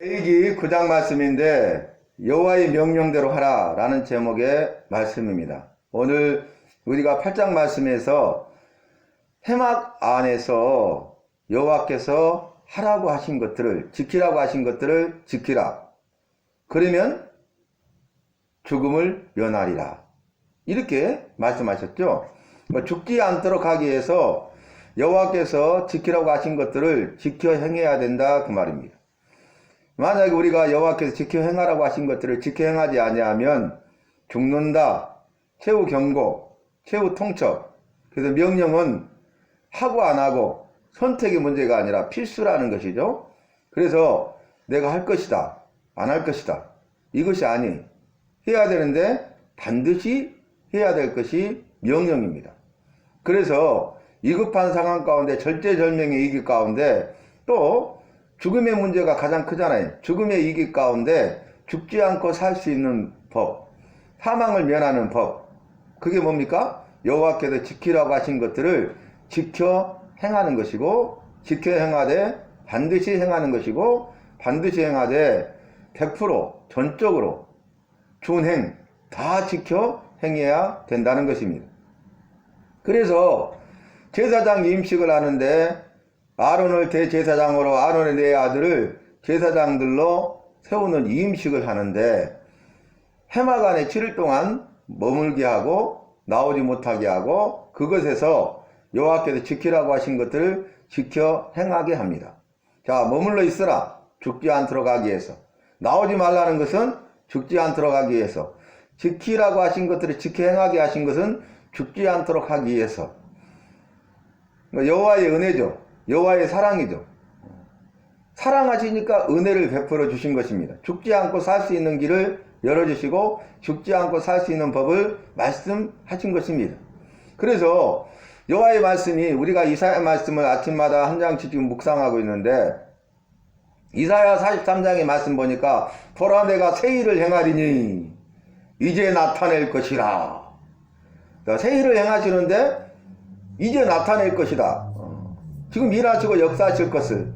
레위기 9장 말씀인데 여호와의 명령대로 하라 라는 제목의 말씀입니다. 오늘 우리가 8장 말씀에서 회막 안에서 여호와께서 하라고 하신 것들을, 지키라고 하신 것들을 지키라. 그러면 죽음을 면하리라. 이렇게 말씀하셨죠. 죽지 않도록 하기 위해서 여호와께서 지키라고 하신 것들을 지켜 행해야 된다, 그 말입니다. 만약에 우리가 여호와께서 지켜 행하라고 하신 것들을 지켜 행하지 아니하면 죽는다. 최후 경고, 최후 통첩. 그래서 명령은 하고 안 하고 선택의 문제가 아니라 필수라는 것이죠. 그래서 내가 할 것이다, 안 할 것이다, 이것이 아니, 해야 되는데 반드시 해야 될 것이 명령입니다. 그래서 위급한 상황 가운데, 절제절명의 위기 가운데 또 죽음의 문제가 가장 크잖아요. 죽음의 위기 가운데 죽지 않고 살 수 있는 법, 사망을 면하는 법, 그게 뭡니까? 여호와께서 지키라고 하신 것들을 지켜 행하는 것이고, 지켜 행하되 반드시 행하는 것이고, 반드시 행하되 100% 전적으로 준행 다 지켜 행해야 된다는 것입니다. 그래서 제사장 임식을 하는데 아론을 대제사장으로, 아론의 네 아들을 제사장들로 세우는 임식을 하는데 회막 안에 7일 동안 머물게 하고 나오지 못하게 하고, 그것에서 여호와께서 지키라고 하신 것들을 지켜 행하게 합니다. 자, 머물러 있으라. 죽지 않도록 하기 위해서. 나오지 말라는 것은 죽지 않도록 하기 위해서. 지키라고 하신 것들을 지켜 행하게 하신 것은 죽지 않도록 하기 위해서. 여호와의 은혜죠. 여호와의 사랑이죠. 사랑하시니까 은혜를 베풀어 주신 것입니다. 죽지 않고 살 수 있는 길을 열어주시고 죽지 않고 살 수 있는 법을 말씀하신 것입니다. 그래서 여호와의 말씀이, 우리가 이사야 말씀을 아침마다 한 장씩 지금 묵상하고 있는데, 이사야 43장의 말씀 보니까 보라 내가 새 일을 행하리니 이제 나타낼 것이라. 새 일을 행하시는데 이제 나타낼 것이다. 지금 일하시고 역사하실 것을,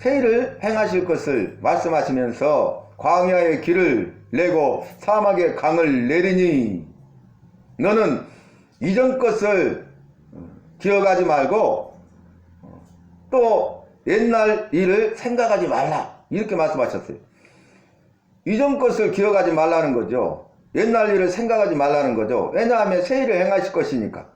새 일을 행하실 것을 말씀하시면서 광야의 길을 내고 사막의 강을 내리니 너는 이전 것을 기억하지 말고 또 옛날 일을 생각하지 말라, 이렇게 말씀하셨어요. 이전 것을 기억하지 말라는 거죠. 옛날 일을 생각하지 말라는 거죠. 왜냐하면 새 일을 행하실 것이니까.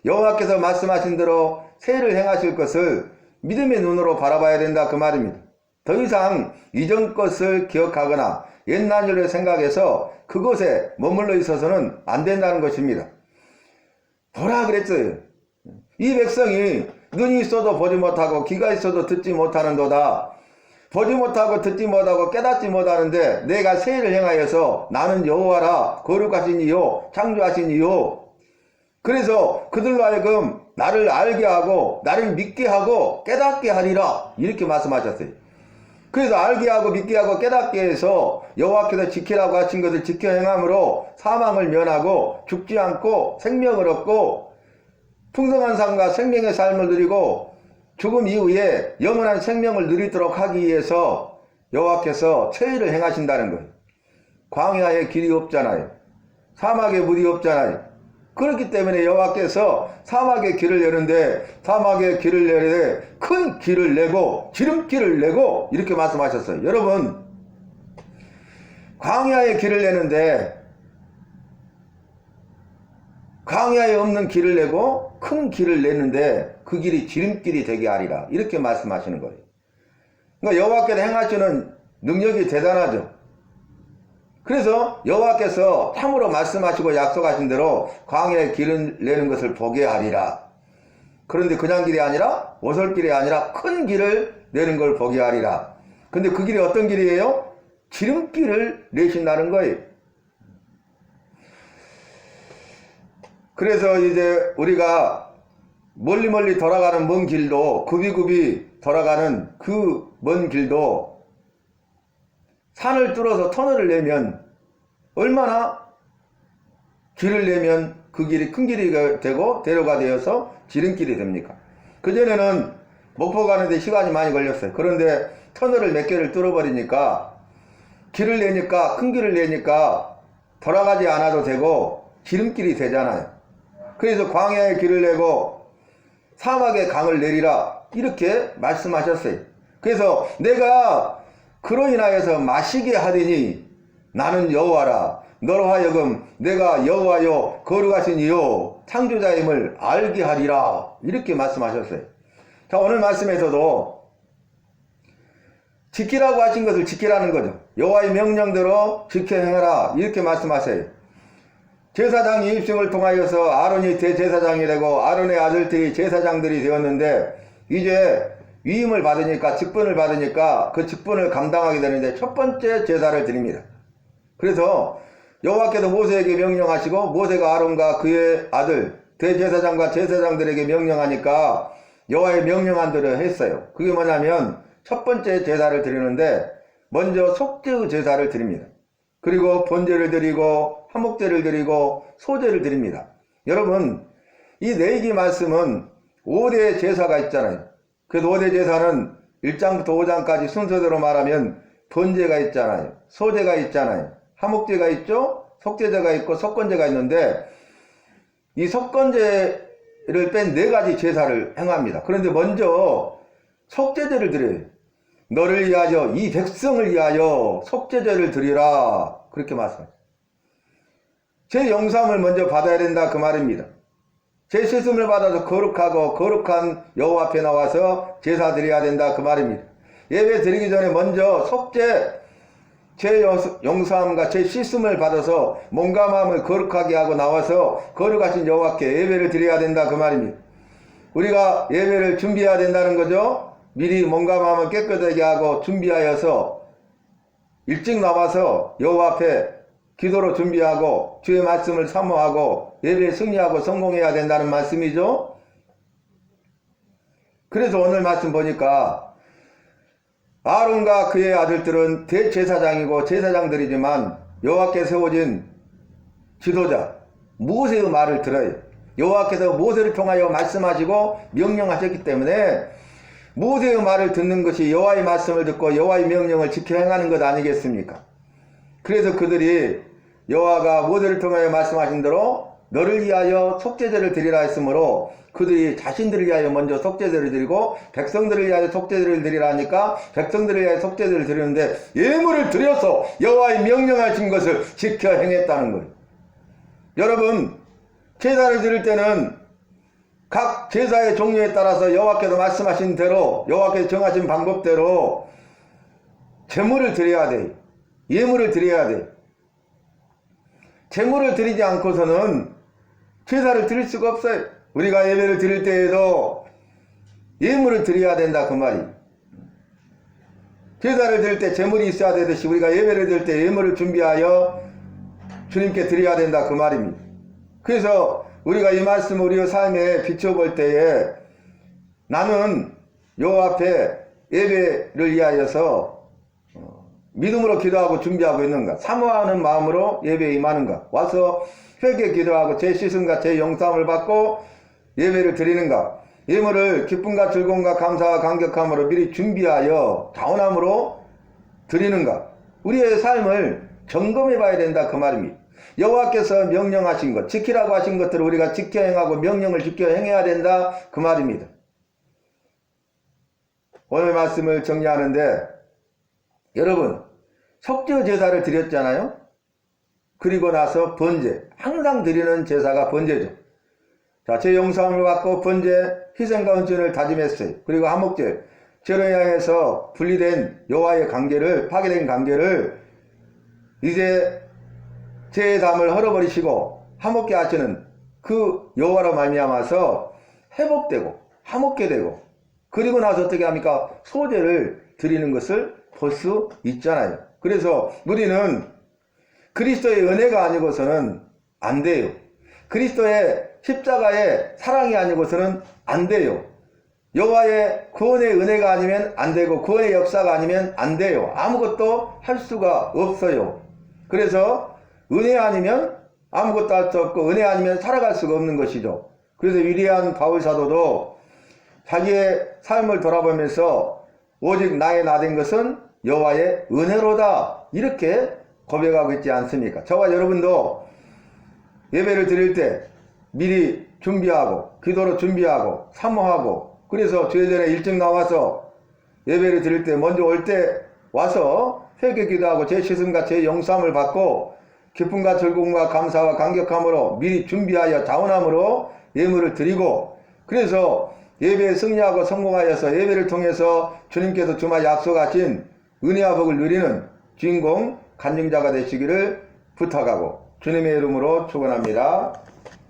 여호와께서 말씀하신 대로 새 일을 행하실 것을 믿음의 눈으로 바라봐야 된다, 그 말입니다. 더 이상 이전 것을 기억하거나 옛날 일을 생각해서 그곳에 머물러 있어서는 안 된다는 것입니다. 보라 그랬어요. 이 백성이 눈이 있어도 보지 못하고 귀가 있어도 듣지 못하는도다. 보지 못하고 듣지 못하고 깨닫지 못하는데 내가 새 일을 행하여서 나는 여호와라, 거룩하신 이요 창조하신 이요. 그래서 그들로 하여금 나를 알게 하고 나를 믿게 하고 깨닫게 하리라, 이렇게 말씀하셨어요. 그래서 알게 하고 믿게 하고 깨닫게 해서 여호와께서 지키라고 하신 것을 지켜 행함으로 사망을 면하고 죽지 않고 생명을 얻고 풍성한 삶과 생명의 삶을 누리고 죽음 이후에 영원한 생명을 누리도록 하기 위해서 여호와께서 새 일을 행하신다는 거예요. 광야에 길이 없잖아요. 사막에 물이 없잖아요. 그렇기 때문에 여호와께서 사막에 길을 내는데, 사막에 길을 내는데 큰 길을 내고 지름길을 내고, 이렇게 말씀하셨어요. 여러분, 광야에 길을 내는데 광야에 없는 길을 내고 큰 길을 내는데 그 길이 지름길이 되게 하리라, 이렇게 말씀하시는 거예요. 그러니까 여호와께서 행하시는 능력이 대단하죠. 그래서 여호와께서 참으로 말씀하시고 약속하신 대로 광야에 길을 내는 것을 보게 하리라. 그런데 그냥 길이 아니라, 오솔길이 아니라 큰 길을 내는 걸 보게 하리라. 근데 그 길이 어떤 길이에요? 지름길을 내신다는 거예요. 그래서 이제 우리가 멀리 돌아가는 먼 길도, 굽이굽이 돌아가는 그 먼 길도 산을 뚫어서 터널을 내면, 얼마나 길을 내면 그 길이 큰 길이 되고 대로가 되어서 지름길이 됩니까? 그전에는 목포 가는데 시간이 많이 걸렸어요. 그런데 터널을 몇 개를 뚫어버리니까 길을 내니까 큰 길을 내니까 돌아가지 않아도 되고 지름길이 되잖아요. 그래서 광야의 길을 내고 사막의 강을 내리라 이렇게 말씀하셨어요. 그래서 내가 그로 인하여서 마시게 하리니 나는 여호와라. 너로 하여금 내가 여호와요 거룩하신 이요 창조자임을 알게 하리라 이렇게 말씀하셨어요. 자, 오늘 말씀에서도 지키라고 하신 것을 지키라는 거죠. 여호와의 명령대로 지켜 행하라 이렇게 말씀하세요. 제사장 입증을 통하여서 아론이 대제사장이 되고 아론의 아들들이 제사장들이 되었는데 이제 위임을 받으니까 직분을 받으니까 그 직분을 감당하게 되는데 첫 번째 제사를 드립니다. 그래서 여호와께서 모세에게 명령하시고 모세가 아론과 그의 아들 대제사장과 제사장들에게 명령하니까 여호와의 명령한 대로 했어요. 그게 뭐냐면 첫 번째 제사를 드리는데 먼저 속죄의 제사를 드립니다. 그리고 번제를 드리고 화목제를 드리고 소제를 드립니다. 여러분 이 레위기 말씀은 5대 제사가 있잖아요. 그래서 5대 제사는 1장부터 5장까지 순서대로 말하면 번제가 있잖아요. 소제가 있잖아요. 화목제가 있죠. 속죄제가 있고 속건제가 있는데 이 속건제를 뺀 4가지 제사를 행합니다. 그런데 먼저 속죄제를 드려요. 너를 위하여 이 백성을 위하여 속죄제를 드리라 그렇게 말씀하죠. 제 영삼을 먼저 받아야 된다 그 말입니다. 제 씻음을 받아서 거룩하고 거룩한 여호와 앞에 나와서 제사 드려야 된다 그 말입니다. 예배 드리기 전에 먼저 속죄 제 영사함과 제 씻음을 받아서 몸과 마음을 거룩하게 하고 나와서 거룩하신 여호와께 예배를 드려야 된다 그 말입니다. 우리가 예배를 준비해야 된다는 거죠. 미리 몸과 마음을 깨끗하게 하고 준비하여서 일찍 나와서 여호와 앞에 기도로 준비하고 주의 말씀을 사모하고 예배에 승리하고 성공해야 된다는 말씀이죠. 그래서 오늘 말씀 보니까 아론과 그의 아들들은 대제사장이고 제사장들이지만 여호와께 세워진 지도자 모세의 말을 들어요. 여호와께서 모세를 통하여 말씀하시고 명령하셨기 때문에 모세의 말을 듣는 것이 여호와의 말씀을 듣고 여호와의 명령을 지켜 행하는 것 아니겠습니까? 그래서 그들이 여호와가 모세를 통하여 말씀하신 대로 너를 위하여 속죄제를 드리라 했으므로 그들이 자신들을 위하여 먼저 속죄제를 드리고 백성들을 위하여 속죄제를 드리라 하니까 백성들을 위하여 속죄제를 드리는데 예물을 드려서 여호와의 명령하신 것을 지켜 행했다는 거예요. 여러분 제사를 드릴 때는 각 제사의 종류에 따라서 여호와께서 말씀하신 대로 여호와께서 정하신 방법대로 제물을 드려야 돼요. 예물을 드려야 돼요. 제물을 드리지 않고서는 제사를 드릴 수가 없어요. 우리가 예배를 드릴 때에도 예물을 드려야 된다 그 말이에요. 제사를 드릴 때 제물이 있어야 되듯이 우리가 예배를 드릴 때 예물을 준비하여 주님께 드려야 된다 그 말입니다. 그래서 우리가 이 말씀을 우리의 삶에 비춰볼 때에 나는 여호와 앞에 예배를 위하여서 믿음으로 기도하고 준비하고 있는가? 사모하는 마음으로 예배에 임하는가? 와서 회개 기도하고 제 씻음과 제 영상을 받고 예배를 드리는가? 예물을 기쁨과 즐거움과 감사와 감격함으로 미리 준비하여 자원함으로 드리는가? 우리의 삶을 점검해 봐야 된다 그 말입니다. 여호와께서 명령하신 것, 지키라고 하신 것들을 우리가 지켜 행하고 명령을 지켜 행해야 된다 그 말입니다. 오늘 말씀을 정리하는데 여러분 속죄 제사를 드렸잖아요. 그리고 나서 번제, 항상 드리는 제사가 번제죠. 자, 제 영상을 받고 번제, 희생과 헌신을 다짐했어요. 그리고 화목제, 죄로 향해서 분리된 여호와의 관계를, 파괴된 관계를 이제 죄의 담을 헐어버리시고 화목케 하시는 그 여호와로 말미암아서 회복되고 화목케 되고 그리고 나서 어떻게 합니까? 소제를 드리는 것을 볼 수 있잖아요. 그래서 우리는 그리스도의 은혜가 아니고서는 안 돼요. 그리스도의 십자가의 사랑이 아니고서는 안 돼요. 여호와의 구원의 은혜가 아니면 안 되고 구원의 역사가 아니면 안 돼요. 아무것도 할 수가 없어요. 그래서 은혜 아니면 아무것도 할 수 없고 은혜 아니면 살아갈 수가 없는 것이죠. 그래서 위대한 바울 사도도 자기의 삶을 돌아보면서 오직 나의 나된 것은 여호와의 은혜로다 이렇게 고백하고 있지 않습니까? 저와 여러분도 예배를 드릴 때 미리 준비하고 기도로 준비하고 사모하고 그래서 주일 전에 일찍 나와서 예배를 드릴 때 먼저 올 때 와서 회개 기도하고 제 씻음과 제 용서함을 받고 기쁨과 즐거움과 감사와 감격함으로 미리 준비하여 자원함으로 예물을 드리고 그래서 예배에 승리하고 성공하여서 예배를 통해서 주님께서 주마 약속하신 은혜와 복을 누리는 주인공 간증자가 되시기를 부탁하고 주님의 이름으로 축원합니다.